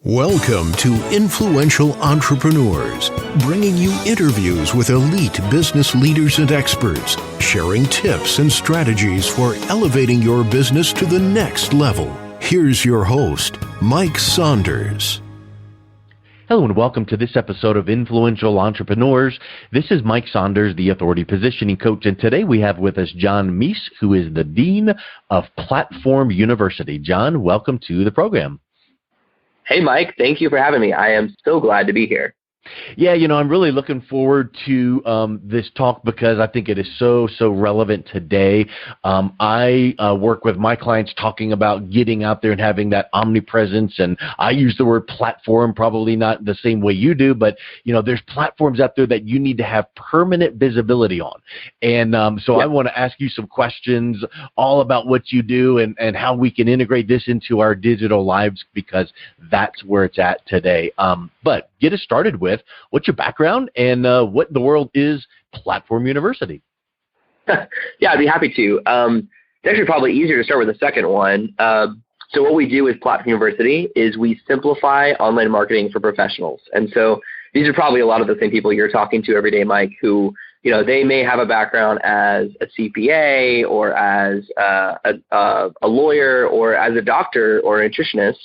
Welcome to Influential Entrepreneurs, bringing you interviews with elite business leaders and experts, sharing tips and strategies for elevating your business to the next level. Here's your host, Mike Saunders. Hello and welcome to this episode of Influential Entrepreneurs. This is Mike Saunders, the Authority Positioning Coach, and today we have with us John Meese, who is the Dean of Platform University. John, welcome to the program. Hey, Mike. Thank you for having me. I am so glad to be here. Yeah, I'm really looking forward to this talk because I think it is so relevant today. I work with my clients talking about getting out there and having that omnipresence, and I use the word platform, probably not the same way you do, but there's platforms out there that you need to have permanent visibility on. And so I want to ask you some questions all about what you do and how we can integrate this into our digital lives, because that's where it's at today. But get us started with what's your background and what in the world is Platform University? Yeah, I'd be happy to. It's actually probably easier to start with the second one. So what we do with Platform University is we simplify online marketing for professionals. And so these are probably a lot of the same people you're talking to every day, Mike, who, they may have a background as a CPA or as a lawyer or as a doctor or a nutritionist,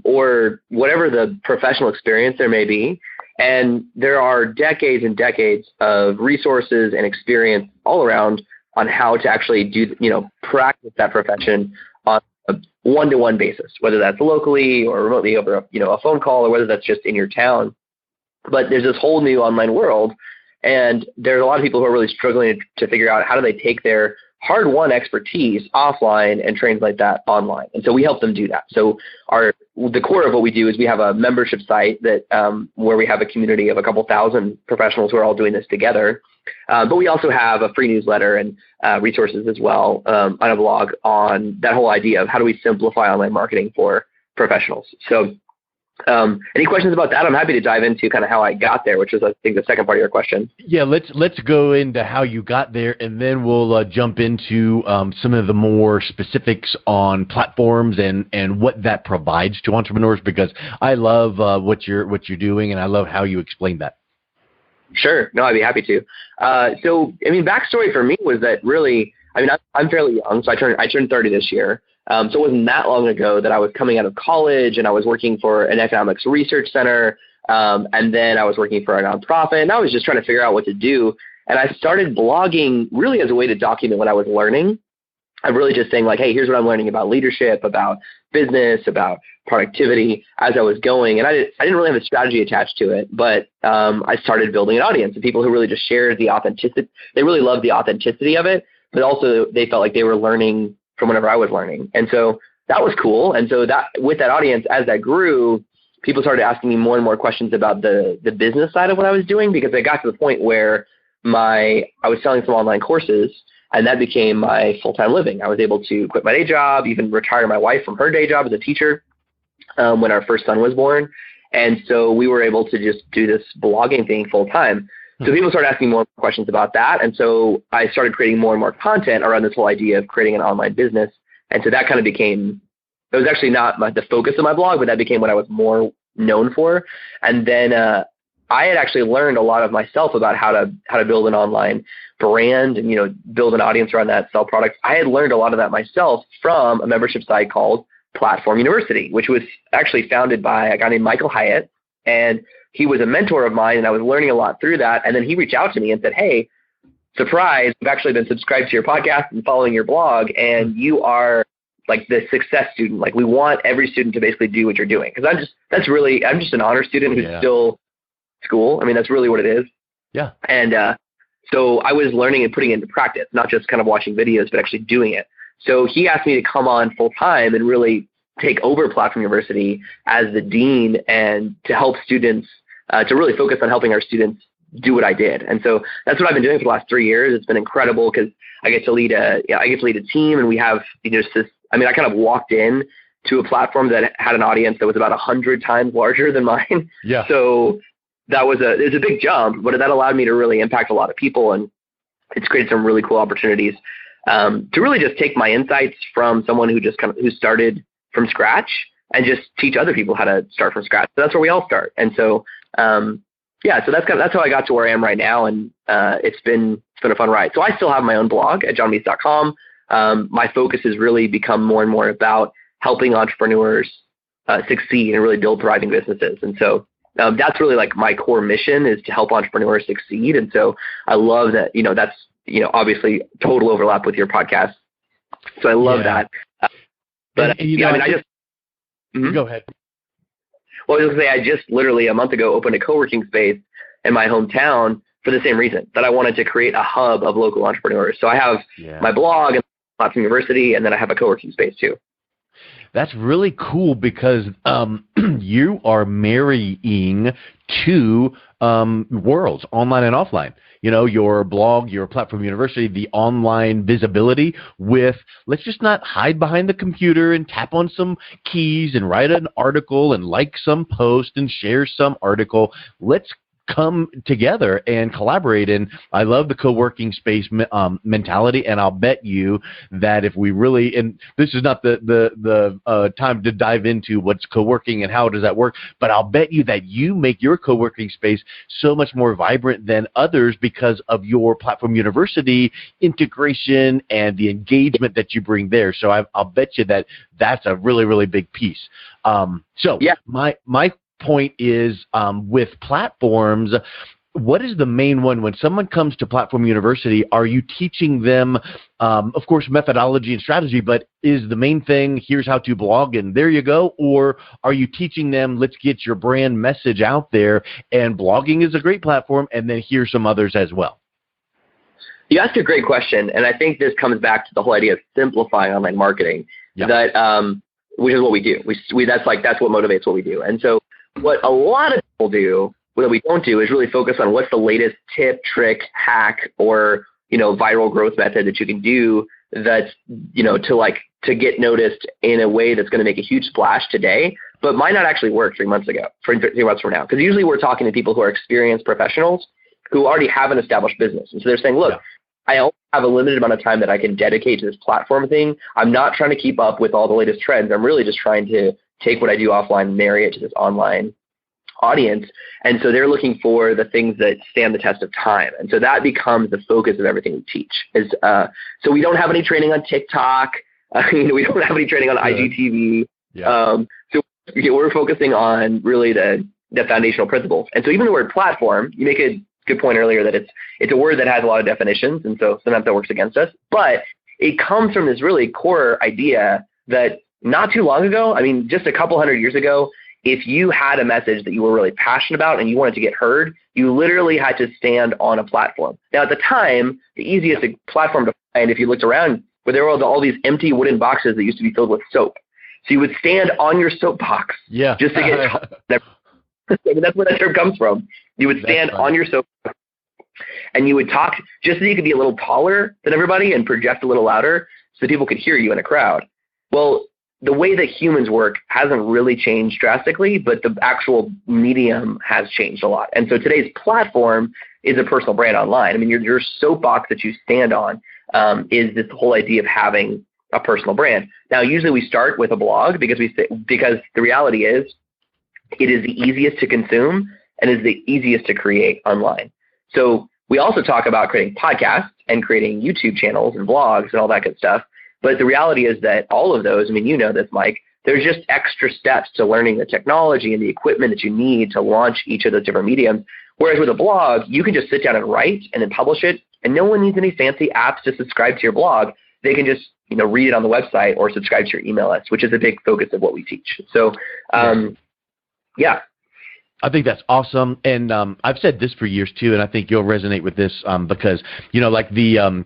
or whatever the professional experience there may be. And there are decades and decades of resources and experience all around on how to actually do, practice that profession on a one-to-one basis, whether that's locally or remotely over a phone call, or whether that's just in your town. But there's this whole new online world, and there's a lot of people who are really struggling to figure out how do they take their hard-won expertise offline and translate that online. And so we help them do that. So the core of what we do is we have a membership site that where we have a community of a couple thousand professionals who are all doing this together. But we also have a free newsletter and resources as well on a blog on that whole idea of how do we simplify online marketing for professionals. So any questions about that? I'm happy to dive into kind of how I got there, which is, I think, the second part of your question. Yeah, let's go into how you got there, and then we'll jump into some of the more specifics on platforms and what that provides to entrepreneurs, because I love what you're doing, and I love how you explain that. Sure. No, I'd be happy to. So, backstory for me was that really, I'm fairly young, so I turned 30 this year. So it wasn't that long ago that I was coming out of college and I was working for an economics research center. And then I was working for a nonprofit, and I was just trying to figure out what to do. And I started blogging really as a way to document what I was learning. I'm really just saying, like, hey, here's what I'm learning about leadership, about business, about productivity as I was going. And I didn't really have a strategy attached to it, but I started building an audience of people who really just shared the authenticity. They really loved the authenticity of it, but also they felt like they were learning from whenever I was learning. And so that was cool. And so that with that audience, as that grew, people started asking me more and more questions about the business side of what I was doing, because I got to the point where I was selling some online courses, and that became my full-time living. I was able to quit my day job, even retire my wife from her day job as a teacher when our first son was born. And so we were able to just do this blogging thing full-time. So people started asking more questions about that. And so I started creating more and more content around this whole idea of creating an online business. And so that kind of became, it was actually not the focus of my blog, but that became what I was more known for. And then I had actually learned a lot of myself about how to build an online brand and, build an audience around that, sell products. I had learned a lot of that myself from a membership site called Platform University, which was actually founded by a guy named Michael Hyatt. And he was a mentor of mine, and I was learning a lot through that. And then he reached out to me and said, hey, surprise, we've actually been subscribed to your podcast and following your blog, and you are like the success student. Like, we want every student to basically do what you're doing. Because I'm just an honor student who's still school. That's really what it is. Yeah. And so I was learning and putting it into practice, not just kind of watching videos, but actually doing it. So he asked me to come on full time and really take over Platform University as the dean, and to help students, to really focus on helping our students do what I did. And so that's what I've been doing for the last 3 years. It's been incredible because I get to lead a team, and we have this. I kind of walked in to a platform that had an audience that was about 100 times larger than mine. Yeah. So it was a big jump, but that allowed me to really impact a lot of people, and it's created some really cool opportunities to really just take my insights from someone who started from scratch and just teach other people how to start from scratch. So that's where we all start. And so, so that's how I got to where I am right now. And it's been a fun ride. So I still have my own blog at johnmeese.com. My focus has really become more and more about helping entrepreneurs succeed and really build thriving businesses. And so that's really like my core mission, is to help entrepreneurs succeed. And so I love that, that's, obviously total overlap with your podcast. So I love that. But go ahead. Well, I was going to say, I just literally a month ago opened a co-working space in my hometown for the same reason, that I wanted to create a hub of local entrepreneurs. So I have my blog and Platform University, and then I have a co-working space too. That's really cool because you are marrying two worlds, online and offline. Your blog, your Platform University, the online visibility with, let's just not hide behind the computer and tap on some keys and write an article and like some post and share some article. Let's come together and collaborate. And I love the co-working space mentality. And I'll bet you that if we really, and this is not the time to dive into what's co-working and how does that work, but I'll bet you that you make your co-working space so much more vibrant than others because of your Platform University integration and the engagement that you bring there. So I'll bet you that that's a really, really big piece. My point is with platforms, what is the main one when someone comes to Platform University? Are you teaching them, of course, methodology and strategy, but is the main thing, here's how to blog and there you go? Or are you teaching them, let's get your brand message out there, and blogging is a great platform, and then here's some others as well? You asked a great question, and I think this comes back to the whole idea of simplifying online marketing, that which is what we do. That's what motivates what we do. And so what a lot of people do, what we don't do, is really focus on what's the latest tip, trick, hack, or viral growth method that you can do that's to get noticed in a way that's going to make a huge splash today, but might not actually work 3 months from now. Because usually we're talking to people who are experienced professionals who already have an established business, and so they're saying, look, I only have a limited amount of time that I can dedicate to this platform thing. I'm not trying to keep up with all the latest trends. I'm really just trying to take what I do offline and marry it to this online audience. And so they're looking for the things that stand the test of time. And so that becomes the focus of everything we teach. So we don't have any training on TikTok. We don't have any training on IGTV. So we're focusing on really the foundational principles. And so even the word platform, you make a good point earlier that it's a word that has a lot of definitions. And so sometimes that works against us. But it comes from this really core idea that not too long ago, just a couple hundred years ago, if you had a message that you were really passionate about and you wanted to get heard, you literally had to stand on a platform. Now, at the time, the easiest platform to find, if you looked around, where there were all these empty wooden boxes that used to be filled with soap. So you would stand on your soapbox just to get that's where that term comes from. You would stand on your soapbox and you would talk just so you could be a little taller than everybody and project a little louder so people could hear you in a crowd. Well, the way that humans work hasn't really changed drastically, but the actual medium has changed a lot. And so today's platform is a personal brand online. Your soapbox that you stand on is this whole idea of having a personal brand. Now, usually we start with a blog because the reality is it is the easiest to consume and is the easiest to create online. So we also talk about creating podcasts and creating YouTube channels and blogs and all that good stuff. But the reality is that all of those, you know this, Mike, there's just extra steps to learning the technology and the equipment that you need to launch each of those different mediums. Whereas with a blog, you can just sit down and write and then publish it, and no one needs any fancy apps to subscribe to your blog. They can just read it on the website or subscribe to your email list, which is a big focus of what we teach. So, I think that's awesome. And I've said this for years too, and I think you'll resonate with this because, like the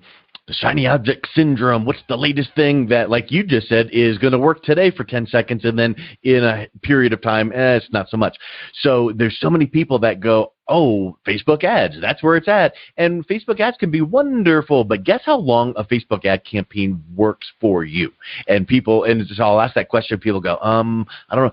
shiny object syndrome, what's the latest thing that, like you just said, is going to work today for 10 seconds and then in a period of time, it's not so much. So there's so many people that go, oh, Facebook ads, that's where it's at. And Facebook ads can be wonderful, but guess how long a Facebook ad campaign works for you? And so I'll ask that question, people go, I don't know.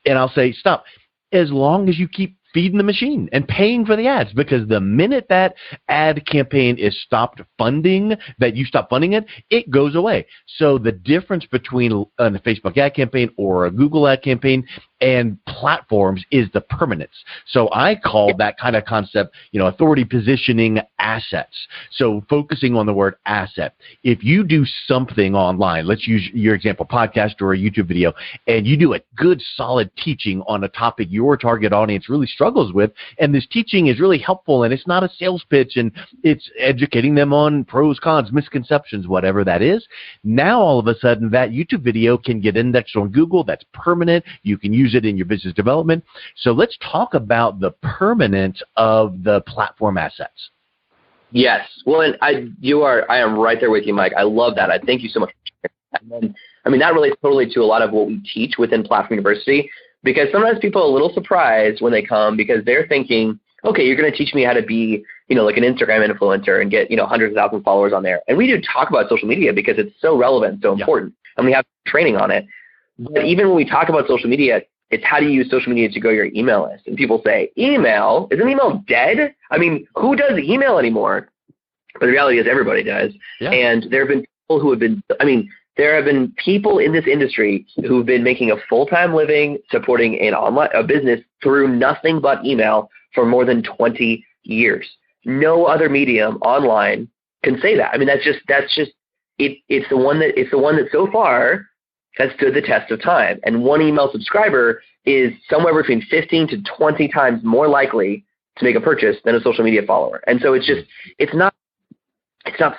And I'll say, stop. As long as you keep feeding the machine and paying for the ads, because the minute that ad campaign is stopped funding, that you stop funding it, it goes away. So the difference between a Facebook ad campaign or a Google ad campaign and platforms is the permanence. So I call that kind of concept, authority positioning assets. So focusing on the word asset. If you do something online, let's use your example, podcast or a YouTube video, and you do a good solid teaching on a topic your target audience really struggles with, and this teaching is really helpful, and it's not a sales pitch, and it's educating them on pros, cons, misconceptions, whatever that is, now all of a sudden that YouTube video can get indexed on Google. That's permanent. You can use it in your business development. So let's talk about the permanence of the platform assets. Yes. Well, and I am right there with you, Mike. I love that. I thank you so much. And then, that relates totally to a lot of what we teach within Platform University, because sometimes people are a little surprised when they come because they're thinking, okay, you're going to teach me how to be, like an Instagram influencer and get, hundreds of thousands of followers on there. And we do talk about social media because it's so relevant, so important, and we have training on it. But even when we talk about social media, it's how do you use social media to grow your email list? And people say, email? Isn't email dead? Who does email anymore? But the reality is everybody does. Yeah. And there have been people who have been, there have been people in this industry who've been making a full-time living supporting a business through nothing but email for more than 20 years. No other medium online can say that. It's the one that so far has stood the test of time. And one email subscriber is somewhere between 15 to 20 times more likely to make a purchase than a social media follower. And so it's not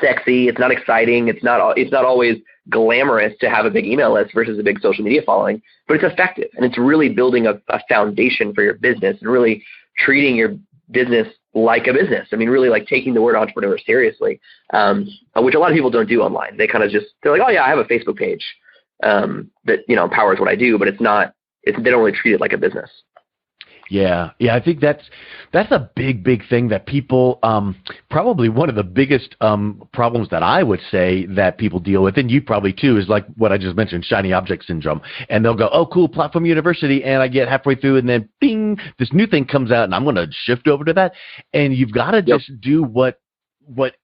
sexy. It's not exciting. It's not always glamorous to have a big email list versus a big social media following, but it's effective. And it's really building a foundation for your business and really treating your business like a business. Really like taking the word entrepreneur seriously, which a lot of people don't do online. They kind of they're like, oh yeah, I have a Facebook page that powers what I do, but they don't really treat it like a business. Yeah, I think that's a big thing that people probably one of the biggest problems that I would say that people deal with, and you probably too, is like what I just mentioned, shiny object syndrome. And they'll go, oh, cool, Platform University, and I get halfway through, and then bing, this new thing comes out, and I'm going to shift over to that. And you've got to just do what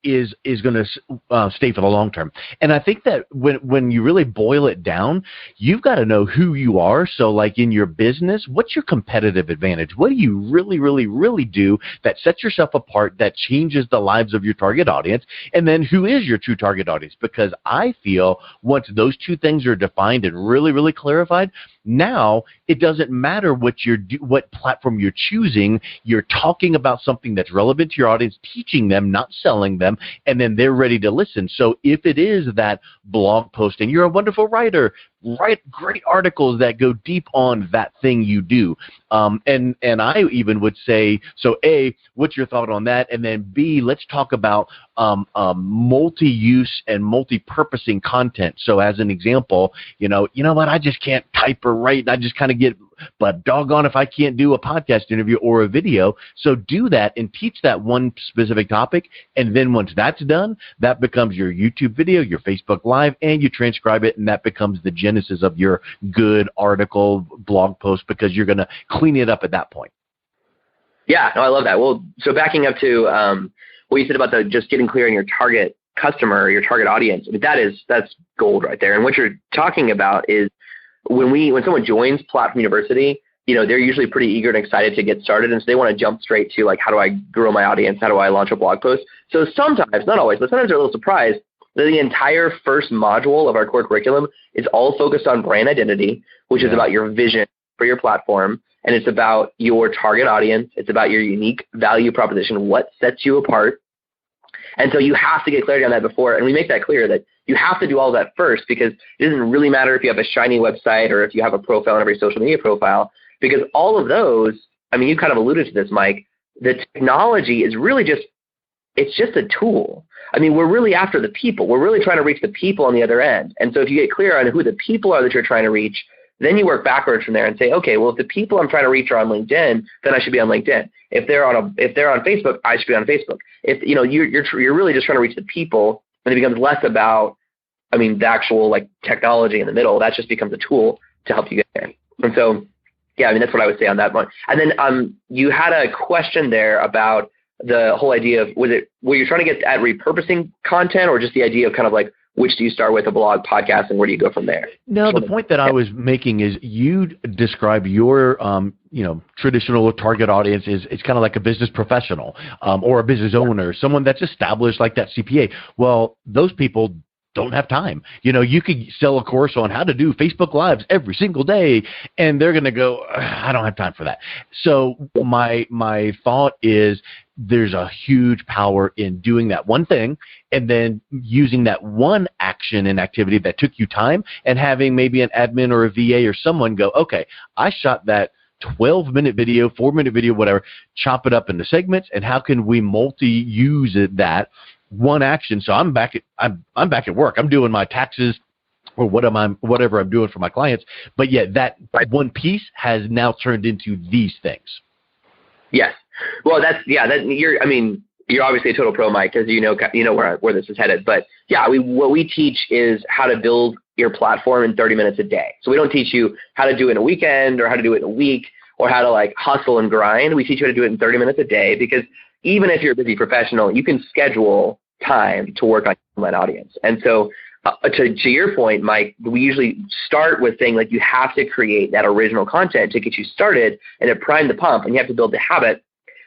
is going to stay for the long term. And I think that when you really boil it down, you've got to know who you are. So like in your business, what's your competitive advantage? What do you really do that sets yourself apart, that changes the lives of your target audience? And then who is your true target audience? Because I feel once those two things are defined and really clarified, now it doesn't matter what platform you're choosing. You're talking about something that's relevant to your audience, teaching them, not selling them, and then they're ready to listen. So if it is that blog post and you're a wonderful writer, write great articles that go deep on that thing you do. And I even would say, so A, what's your thought on that? And then B, let's talk about multi-use and multi-purposing content. So as an example, you know what, I just can't type or write, and I just kind of get, but doggone if I can't do a podcast interview or a video. So do that and teach that one specific topic. And then once that's done, that becomes your YouTube video, your Facebook Live, and you transcribe it, and that becomes the genesis of your good article, blog post, because you're going to clean it up at that point. Yeah, no, I love that. Well, so backing up to what you said about just getting clear on your target customer, your target audience, that's gold right there. And what you're talking about is when someone joins Platform University, they're usually pretty eager and excited to get started. And so they want to jump straight to like, how do I grow my audience? How do I launch a blog post? So sometimes, not always, but sometimes they're a little surprised that the entire first module of our core curriculum is all focused on brand identity, which is about your vision for your platform. And it's about your target audience. It's about your unique value proposition, what sets you apart. And so you have to get clarity on that before. And we make that clear that you have to do all that first, because it doesn't really matter if you have a shiny website or if you have a profile on every social media profile, because all of those, you kind of alluded to this, Mike, the technology is really it's just a tool. We're really after the people. We're really trying to reach the people on the other end. And so if you get clear on who the people are that you're trying to reach, then you work backwards from there and say, okay, well, if the people I'm trying to reach are on LinkedIn, then I should be on LinkedIn. If they're on Facebook, I should be on Facebook. If you're really just trying to reach the people, and it becomes less about, the actual like technology in the middle. That just becomes a tool to help you get there. And so Yeah, I mean, that's what I would say on that one. And then you had a question there about the whole idea of, were you trying to get at repurposing content, or just the idea of kind of like, which do you start with, a blog, podcast, and where do you go from there? No, the point that I was making is you describe your, traditional target audience is it's kind of like a business professional or a business owner, someone that's established like that CPA. Well, those people don't have time. You could sell a course on how to do Facebook Lives every single day, and they're going to go, I don't have time for that. So my thought is there's a huge power in doing that one thing and then using that one action and activity that took you time and having maybe an admin or a VA or someone go, okay, I shot that 12-minute video, 4-minute video, whatever, chop it up into segments, and how can we multi-use that one action? So I'm back at work. I'm doing my taxes or whatever I'm doing for my clients. But yet that one piece has now turned into these things. Yes. Well, you're obviously a total pro, Mike, because you know where this is headed. But yeah, what we teach is how to build your platform in 30 minutes a day. So we don't teach you how to do it in a weekend or how to do it in a week or how to like hustle and grind. We teach you how to do it in 30 minutes a day, because even if you're a busy professional, you can schedule time to work on your online audience. And so to your point, Mike, we usually start with saying like you have to create that original content to get you started and to prime the pump, and you have to build the habit.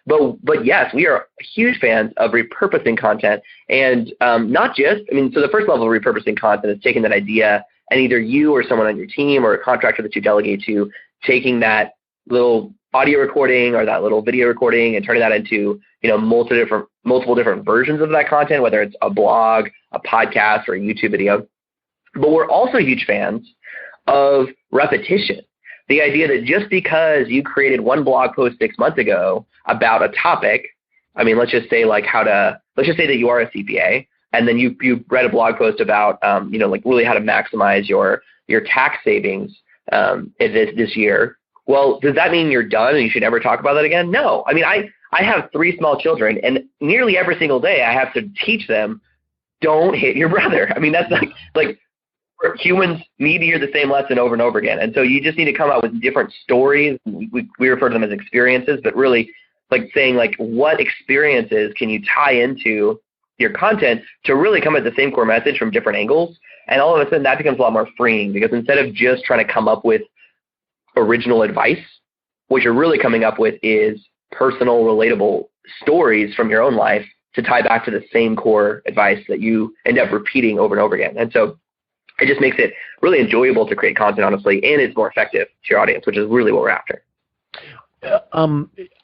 But yes, we are huge fans of repurposing content, and not just, so the first level of repurposing content is taking that idea and either you or someone on your team or a contractor that you delegate to taking that little audio recording or that little video recording and turning that into, multiple different versions of that content, whether it's a blog, a podcast, or a YouTube video. But we're also huge fans of repetition. The idea that just because you created one blog post 6 months ago about a topic, let's just say that you are a CPA, and then you read a blog post about, really how to maximize your tax savings this year. Well, does that mean you're done and you should never talk about that again? No. I have 3 small children, and nearly every single day I have to teach them, don't hit your brother. That's like humans need to hear the same lesson over and over again. And so you just need to come out with different stories. We refer to them as experiences, but really like saying like what experiences can you tie into your content to really come at the same core message from different angles. And all of a sudden that becomes a lot more freeing, because instead of just trying to come up with original advice, what you're really coming up with is personal, relatable stories from your own life to tie back to the same core advice that you end up repeating over and over again. And so it just makes it really enjoyable to create content, honestly, and it's more effective to your audience, which is really what we're after.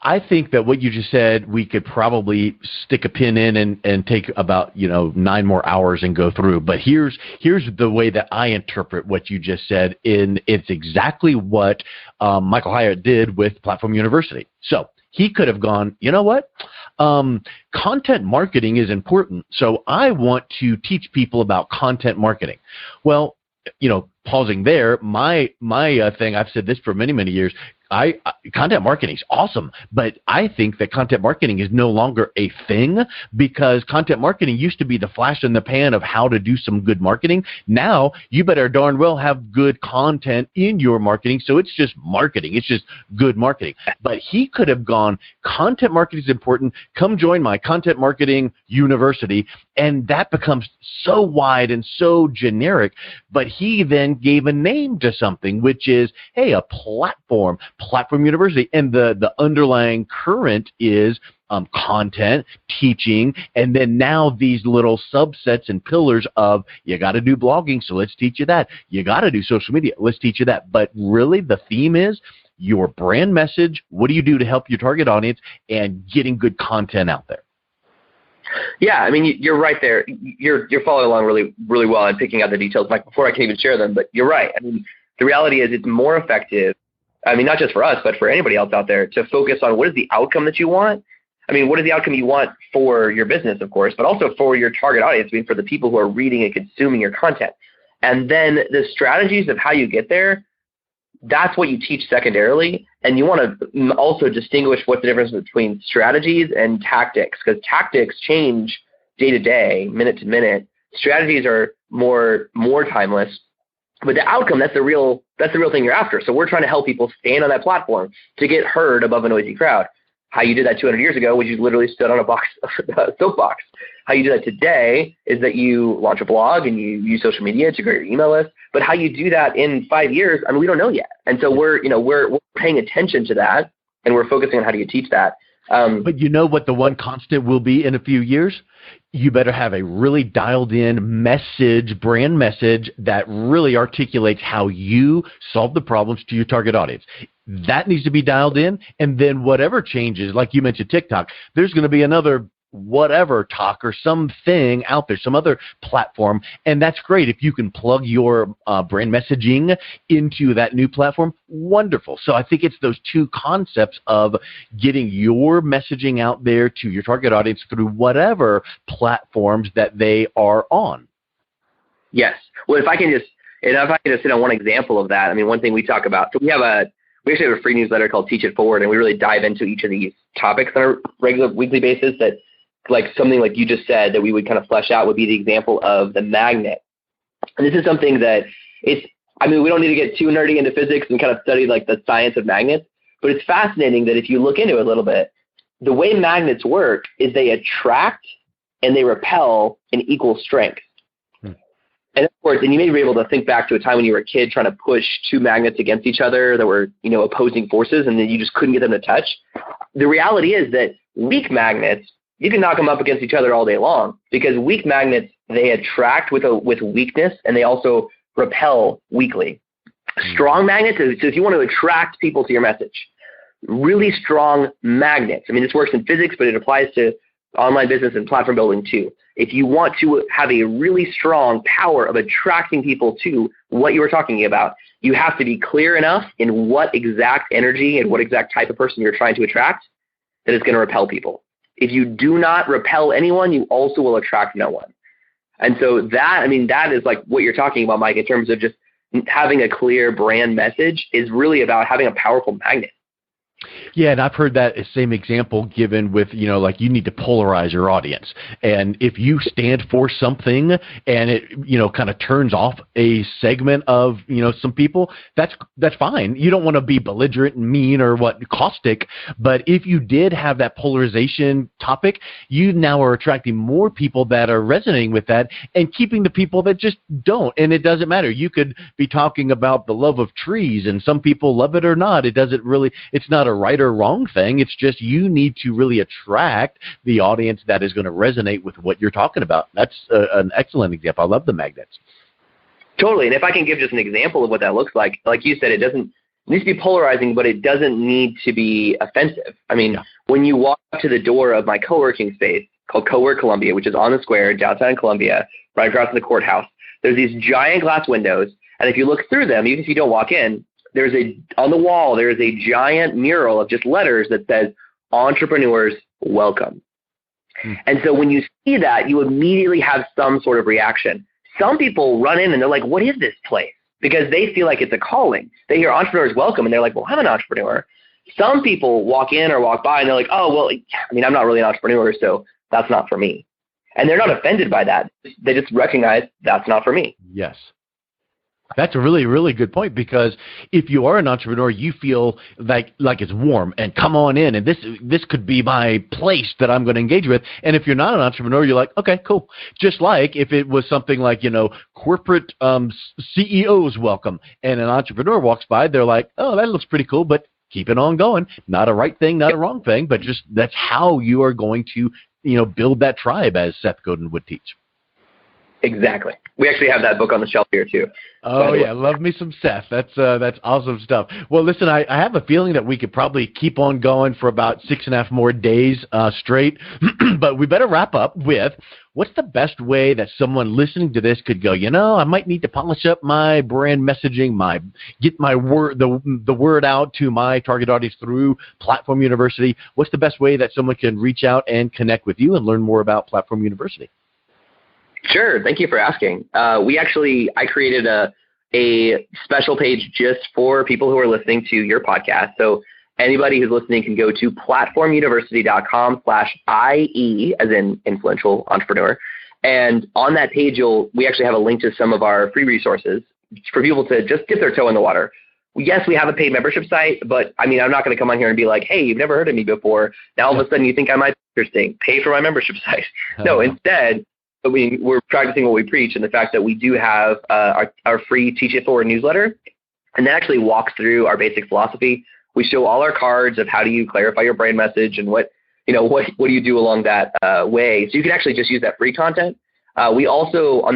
I think that what you just said, we could probably stick a pin in and take about 9 more hours and go through. But here's the way that I interpret what you just said. It's exactly what Michael Hyatt did with Platform University. So he could have gone, you know what? Content marketing is important, so I want to teach people about content marketing. Well, pausing there, my thing, I've said this for many, many years, content marketing is awesome, but I think that content marketing is no longer a thing, because content marketing used to be the flash in the pan of how to do some good marketing. Now you better darn well have good content in your marketing, so it's just marketing. It's just good marketing. But he could have gone, content marketing is important. Come join my content marketing university, and that becomes so wide and so generic. But he then gave a name to something, which is, hey, a platform university, and the underlying current is content, teaching, and then now these little subsets and pillars of, you got to do blogging, so let's teach you that. You got to do social media, let's teach you that. But really the theme is your brand message. What do you do to help your target audience, and getting good content out there? Yeah, you're right there. You're following along really, really well and picking out the details, Mike, before I can even share them. But you're right. The reality is it's more effective, not just for us, but for anybody else out there, to focus on what is the outcome that you want. What is the outcome you want for your business, of course, but also for your target audience, for the people who are reading and consuming your content. And then the strategies of how you get there, that's what you teach secondarily. And you want to also distinguish what's the difference between strategies and tactics, because tactics change day to day, minute to minute. Strategies are more timeless. But the outcome, that's the real thing you're after. So we're trying to help people stand on that platform to get heard above a noisy crowd. How you did that 200 years ago was you literally stood on a soapbox. How you do that today is that you launch a blog and you use social media to grow your email list. But how you do that in 5 years, I mean, we don't know yet. And so we're paying attention to that, and we're focusing on how do you teach that. But you know what the one constant will be in a few years? You better have a really dialed in message, brand message that really articulates how you solve the problems to your target audience. That needs to be dialed in. And then whatever changes, like you mentioned TikTok, there's going to be another whatever talk or something out there, some other platform. And that's great. If you can plug your brand messaging into that new platform, wonderful. So I think it's those two concepts of getting your messaging out there to your target audience through whatever platforms that they are on. Yes. Well, if I can just hit on one example of that, I mean, one thing we talk about, so we actually have a free newsletter called Teach It Forward, and we really dive into each of these topics on a regular weekly basis. That, like something like you just said, that we would kind of flesh out would be the example of the magnet. And this is something that we don't need to get too nerdy into physics and kind of study like the science of magnets, but it's fascinating that if you look into it a little bit, the way magnets work is they attract and they repel in equal strength. And of course, and you may be able to think back to a time when you were a kid trying to push two magnets against each other that were, opposing forces, and then you just couldn't get them to touch. The reality is that weak magnets, you can knock them up against each other all day long, because weak magnets, they attract with weakness, and they also repel weakly. Strong magnets, so if you want to attract people to your message, really strong magnets. I mean, this works in physics, but it applies to online business and platform building too. If you want to have a really strong power of attracting people to what you were talking about, you have to be clear enough in what exact energy and what exact type of person you're trying to attract that is going to repel people. If you do not repel anyone, you also will attract no one. And so that is like what you're talking about, Mike, in terms of just having a clear brand message is really about having a powerful magnet. Yeah, and I've heard that same example given with, like you need to polarize your audience. And if you stand for something and it, kind of turns off a segment of, some people, that's fine. You don't want to be belligerent and mean or caustic. But if you did have that polarization topic, you now are attracting more people that are resonating with that and keeping the people that just don't. And it doesn't matter. You could be talking about the love of trees and some people love it or not. It's not a right or wrong thing. It's just you need to really attract the audience that is going to resonate with what you're talking about. That's an excellent example. I love the magnets. Totally. And if I can give just an example of what that looks like you said, it needs to be polarizing, but it doesn't need to be offensive. I mean, When you walk up to the door of my co-working space called Co-work Columbia, which is on the square downtown Columbia, right across from the courthouse, there's these giant glass windows. And if you look through them, even if you don't walk in, on the wall, there is a giant mural of just letters that says, "Entrepreneurs Welcome." And so when you see that, you immediately have some sort of reaction. Some people run in and they're like, "What is this place?" Because they feel like it's a calling. They hear "Entrepreneurs Welcome" and they're like, "Well, I'm an entrepreneur." Some people walk in or walk by and they're like, "Oh, well, I'm not really an entrepreneur, so that's not for me." And they're not offended by that. They just recognize that's not for me. Yes. That's a really, really good point, because if you are an entrepreneur, you feel like it's warm and come on in, and this could be my place that I'm going to engage with. And if you're not an entrepreneur, you're like, okay, cool. Just like if it was something like, corporate CEOs welcome, and an entrepreneur walks by, they're like, oh, that looks pretty cool, but keep it on going. Not a right thing, not a wrong thing, but just that's how you are going to, build that tribe, as Seth Godin would teach. Exactly. We actually have that book on the shelf here too. Oh yeah, love me some Seth. That's awesome stuff. Well, listen, I have a feeling that we could probably keep on going for about 6.5 more days straight, but we better wrap up with what's the best way that someone listening to this could go, I might need to polish up my brand messaging, get my the word out to my target audience through Platform University. What's the best way that someone can reach out and connect with you and learn more about Platform University? Sure. Thank you for asking. I created a special page just for people who are listening to your podcast. So anybody who's listening can go to platformuniversity.com/IE, as in influential entrepreneur. And on that page, we actually have a link to some of our free resources. for people to just dip their toe in the water. Yes, we have a paid membership site, but I mean, I'm not going to come on here and be like, hey, you've never heard of me before. Now all of a sudden you think I might be interesting. Pay for my membership site. No, instead, we're practicing what we preach, and the fact that we do have our free Teach It Forward newsletter, and that actually walks through our basic philosophy. We show all our cards of how do you clarify your brand message and what do you do along that way. So you can actually just use that free content. We also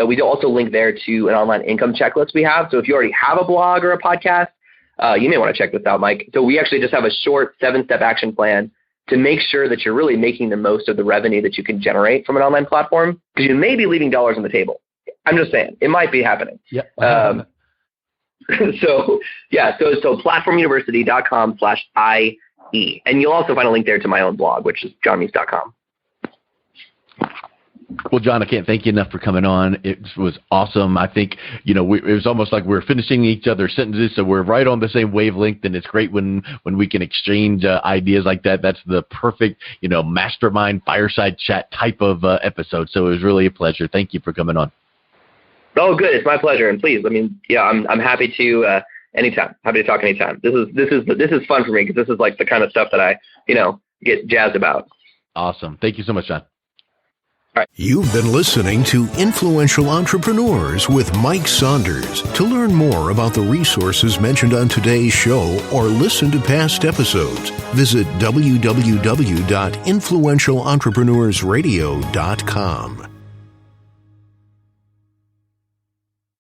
we also link there to an online income checklist we have. So if you already have a blog or a podcast, you may want to check this out, Mike. So we actually just have a short 7-step action plan to make sure that you're really making the most of the revenue that you can generate from an online platform, because you may be leaving dollars on the table. I'm just saying, it might be happening. Yep. So platformuniversity.com/IE. And you'll also find a link there to my own blog, which is johnmeese.com. Well, John, I can't thank you enough for coming on. It was awesome. I think, it was almost like we're finishing each other's sentences, so we're right on the same wavelength, and it's great when we can exchange ideas like that. That's the perfect, mastermind fireside chat type of episode. So it was really a pleasure. Thank you for coming on. Oh, good. It's my pleasure. And please, I'm happy to anytime. Happy to talk anytime. This is fun for me, because this is like the kind of stuff that I, get jazzed about. Awesome. Thank you so much, John. You've been listening to Influential Entrepreneurs with Mike Saunders. To learn more about the resources mentioned on today's show or listen to past episodes, visit www.influentialentrepreneursradio.com.